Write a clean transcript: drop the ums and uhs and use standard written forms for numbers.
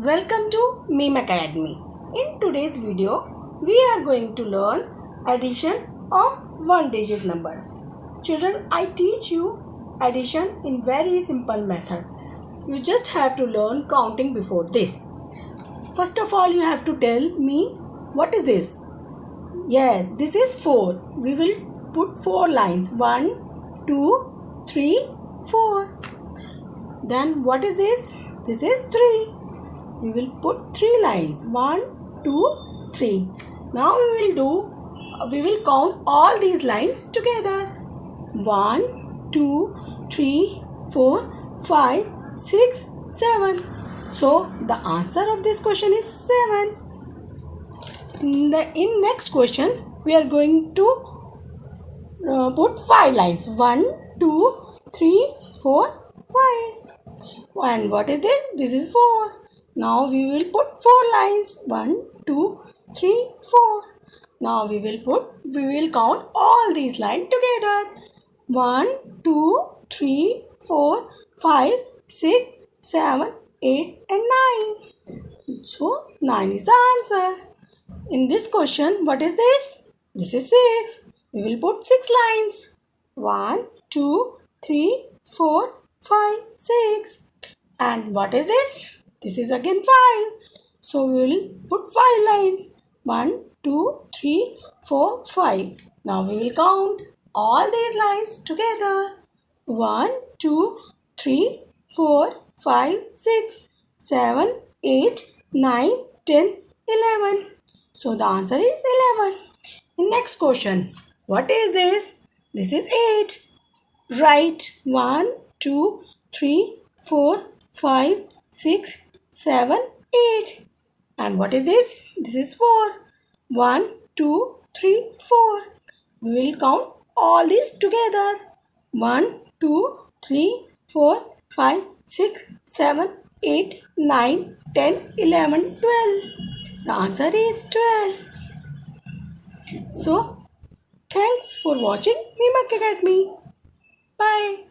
Welcome to Meme Academy. In today's video, we are going to learn addition of one-digit number. Children, I teach you addition in very simple method. You just have to learn counting before this. First of all, you have to tell me what is this? Yes, this is 4. We will put 4 lines. 1, 2, 3, 4. Then what is this? This is 3. We will put 3 lines. 1, 2, 3. Now we will count all these lines together. 1, 2, 3, 4, 5, 6, 7. So the answer of this question is 7. In next question, we are going to put 5 lines. 1, 2, 3, 4, 5. And what is this? This is 4. Now we will put 4 lines. 1, 2, 3, 4. Now we will count all these lines together. 1, 2, 3, 4, 5, 6, 7, 8 and 9. So 9 is the answer. In this question, what is this? This is 6. We will put 6 lines. 1, 2, 3, 4, 5, 6. And what is this? This is again 5. So we will put 5 lines. 1, 2, 3, 4, 5. Now we will count all these lines together. 1, 2, 3, 4, 5, 6, 7, 8, 9, 10, 11. So the answer is 11. In next question, what is this? This is 8. Write 1, 2, 3, 4, 5, 6, 7, 8. And what is this? This is 4. 1, 2, 3, 4. We will count all these together. 1, 2, 3, 4, 5, 6, 7, 8, 9, 10, 11, 12. The answer is 12. So, thanks for watching Meme Academy. Bye.